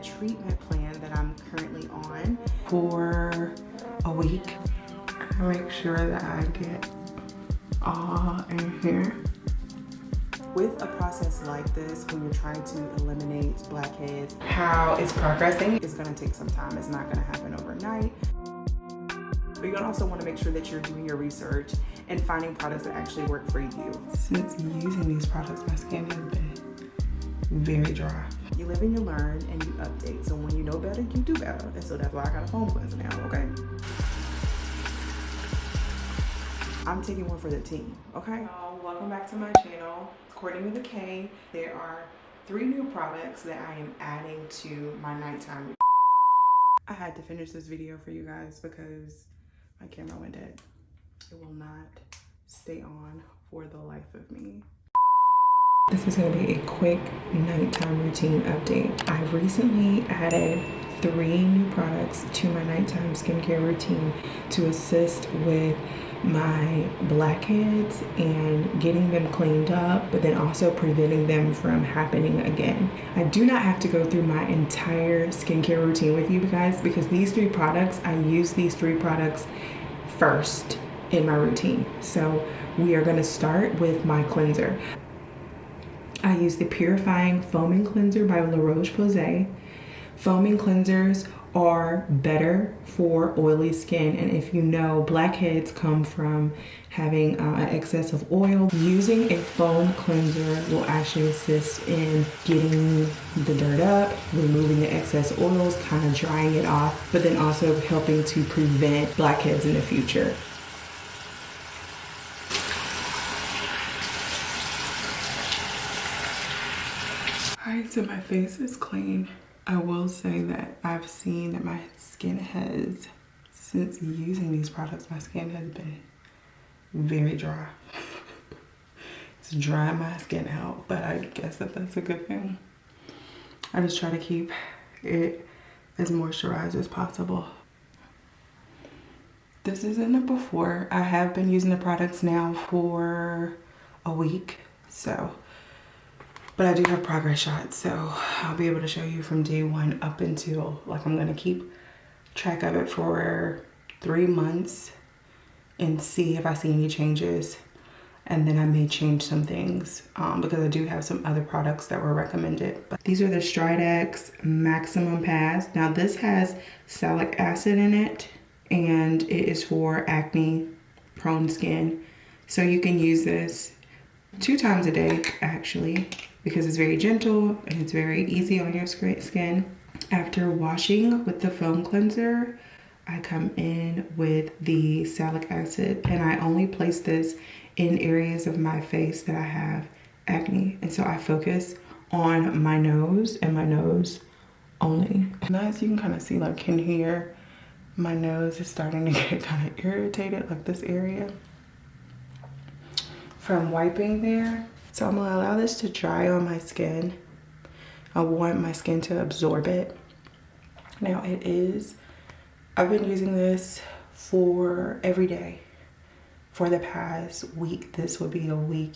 treatment plan that I'm currently on for a week. I make sure that I get all in here. With a process like this, when you're trying to eliminate blackheads, how it's progressing is gonna take some time. It's not gonna happen overnight. But you're gonna also wanna make sure that you're doing your research and finding products that actually work for you. Since using these products, my skin has been very dry. You live and you learn and you update. So when you know better, you do better. And so that's why I got a foam cleanser now, okay? I'm taking one for the team, okay? Welcome back to my channel. According to the K, there are 3 new products that I am adding to my nighttime. I had to finish this video for you guys because my camera went dead. It will not stay on for the life of me. This is gonna be a quick nighttime routine update. I recently added 3 new products to my nighttime skincare routine to assist with my blackheads and getting them cleaned up, but then also preventing them from happening again. I do not have to go through my entire skincare routine with you guys because these 3 products, I use these 3 products first in my routine. So we are gonna start with my cleanser. I use the Purifying Foaming Cleanser by roche-posay. Foaming cleansers are better for oily skin, and if you know, blackheads come from having an excess of oil. Using a foam cleanser will actually assist in getting the dirt up, removing the excess oils, kind of drying it off, but then also helping to prevent blackheads in the future. Alright, so my face is clean. I will say that I've seen that my skin has, since using these products, my skin has been very dry. It's drying my skin out, but I guess that's a good thing. I just try to keep it as moisturized as possible. This isn't a before. I have been using the products now for a week, so. But I do have progress shots, so I'll be able to show you from day 1 up until, like, I'm gonna keep track of it for 3 months and see if I see any changes. And then I may change some things because I do have some other products that were recommended. But these are the Stridex Maximum Pass. Now this has salicylic acid in it and it is for acne prone skin. So you can use this 2 times a day actually, because it's very gentle and it's very easy on your skin. After washing with the foam cleanser, I come in with the salicylic acid, and I only place this in areas of my face that I have acne. And so I focus on my nose and my nose only. And as you can kind of see, like in here, my nose is starting to get kind of irritated, like this area, from wiping there. So I'm gonna allow this to dry on my skin. I want my skin to absorb it. Now I've been using this for every day for the past week. This would be a week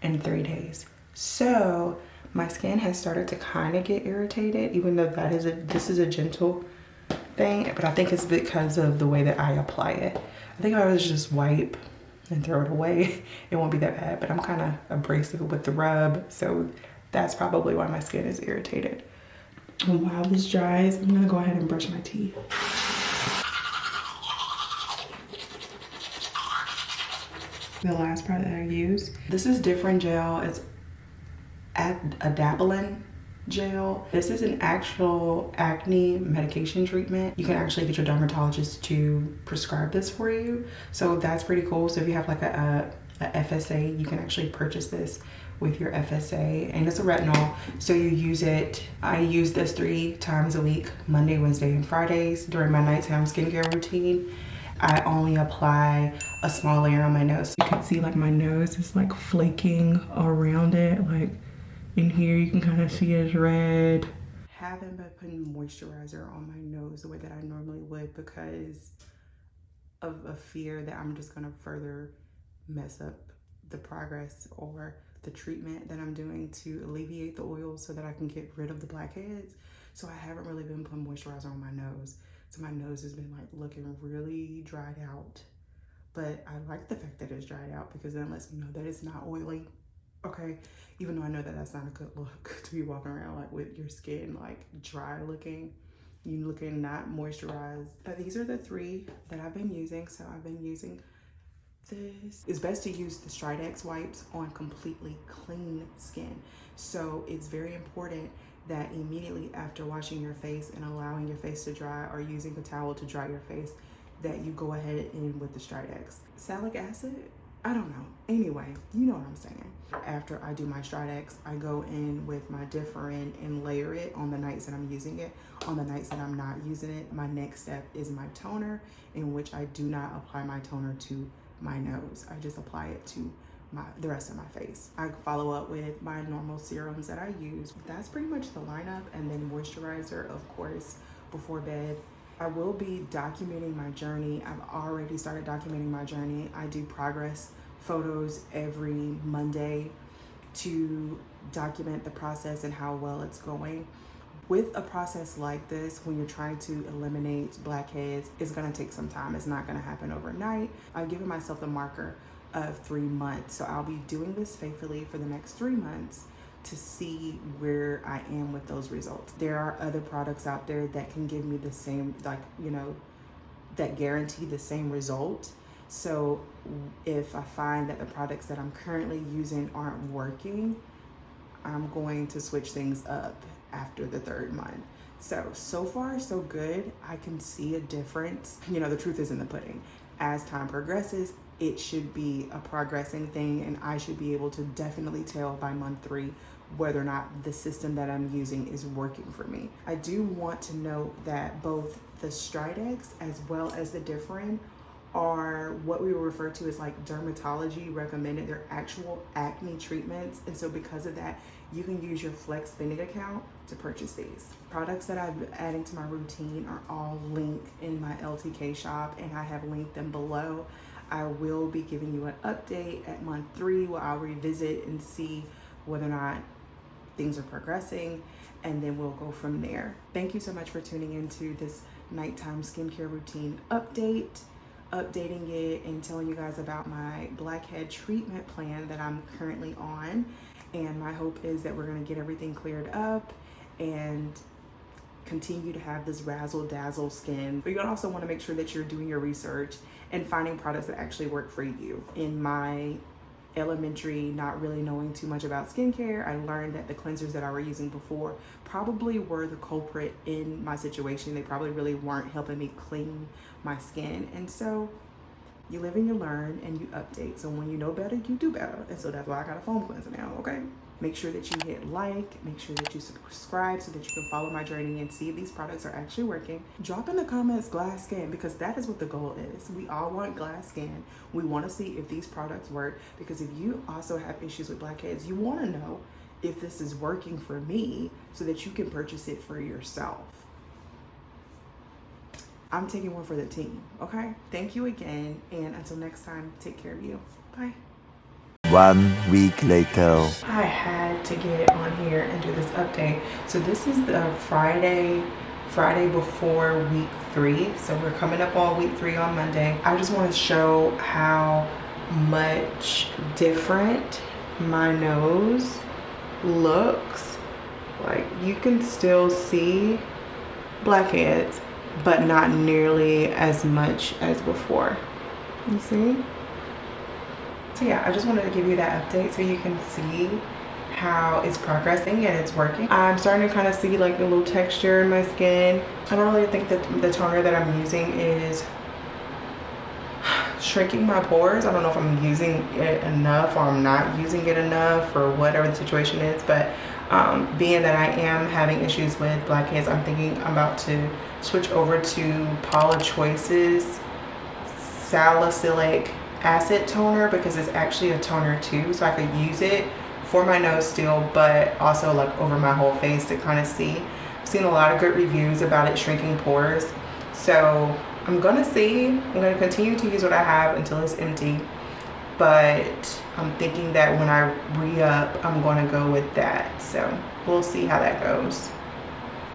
and 3 days. So my skin has started to kind of get irritated, even though this is a gentle thing, but I think it's because of the way that I apply it. I think if I was just wipe and throw it away, it won't be that bad, but I'm kind of abrasive with the rub, so that's probably why my skin is irritated. And while this dries, I'm gonna go ahead and brush my teeth. The last part that I use, this is Differin gel. It's Adapalene gel. This is an actual acne medication treatment. You can actually get your dermatologist to prescribe this for you. So that's pretty cool. So if you have like a FSA, you can actually purchase this with your FSA, and it's a retinol. So you use it, I use this 3 times a week, Monday, Wednesday, and Fridays during my nighttime skincare routine. I only apply a small layer on my nose. You can see like my nose is like flaking around it, like in here you can kind of see it's red. Haven't been putting moisturizer on my nose the way that I normally would because of a fear that I'm just gonna further mess up the progress or the treatment that I'm doing to alleviate the oils so that I can get rid of the blackheads. So I haven't really been putting moisturizer on my nose. So my nose has been like looking really dried out. But I like the fact that it's dried out because then it lets me know that it's not oily. Okay, even though I know that that's not a good look to be walking around like with your skin like dry looking, you looking not moisturized. But these are the 3 that I've been using. So I've been using this. It's best to use the Stridex wipes on completely clean skin. So it's very important that immediately after washing your face and allowing your face to dry, or using a towel to dry your face, that you go ahead in with the Stridex. Salicylic acid? I don't know. Anyway, you know what I'm saying. After I do my Stridex, I go in with my Differin and layer it on the nights that I'm using it. On the nights that I'm not using it, my next step is my toner, in which I do not apply my toner to my nose. I just apply it to the rest of my face. I follow up with my normal serums that I use. That's pretty much the lineup, and then moisturizer, of course, before bed. I will be documenting my journey. I've already started documenting my journey. I do progress photos every Monday to document the process and how well it's going. With a process like this, when you're trying to eliminate blackheads, it's gonna take some time. It's not gonna happen overnight. I've given myself the marker of 3 months. So I'll be doing this faithfully for the next 3 months to see where I am with those results. There are other products out there that can give me the same, like, you know, that guarantee the same result. So if I find that the products that I'm currently using aren't working, I'm going to switch things up after the 3rd month. So far so good. I can see a difference. You know, the truth is in the pudding. As time progresses, it should be a progressing thing, and I should be able to definitely tell by month 3 whether or not the system that I'm using is working for me. I do want to note that both the Stridex as well as the Differin are what we will refer to as like dermatology recommended. They're actual acne treatments, and so because of that, you can use your Flex Spending account to purchase these. Products that I've been adding to my routine are all linked in my LTK shop, and I have linked them below. I will be giving you an update at month 3 where I'll revisit and see whether or not things are progressing, and then we'll go from there. Thank you so much for tuning into this nighttime skincare routine update, updating it and telling you guys about my blackhead treatment plan that I'm currently on. And my hope is that we're gonna get everything cleared up and continue to have this razzle dazzle skin. But you also wanna make sure that you're doing your research and finding products that actually work for you. In my elementary, not really knowing too much about skincare, I learned that the cleansers that I were using before probably were the culprit in my situation. They probably really weren't helping me clean my skin. And so you live and you learn and you update. So when you know better, you do better. And so that's why I got a foam cleanser now, okay? Make sure that you hit like, make sure that you subscribe so that you can follow my journey and see if these products are actually working. Drop in the comments glass skin, because that is what the goal is. We all want glass skin. We want to see if these products work, because if you also have issues with blackheads, you want to know if this is working for me so that you can purchase it for yourself. I'm taking one for the team, okay? Thank you again, and until next time, take care of you. Bye. 1 week later. I had to get on here and do this update. So this is the Friday before week 3. So we're coming up on week 3 on Monday. I just want to show how much different my nose looks. Like, you can still see blackheads, but not nearly as much as before. You see? So yeah, I just wanted to give you that update so you can see how it's progressing and it's working. I'm starting to kind of see like a little texture in my skin. I don't really think that the toner that I'm using is shrinking my pores. I don't know if I'm using it enough or I'm not using it enough or whatever the situation is, but being that I am having issues with blackheads, I'm thinking I'm about to switch over to Paula Choice's salicylic acid toner, because it's actually a toner too, so I could use it for my nose still, but also like over my whole face to kind of see. I've seen a lot of good reviews about it shrinking pores, so I'm gonna continue to use what I have until it's empty, but I'm thinking that when I re-up, I'm gonna go with that, so we'll see how that goes.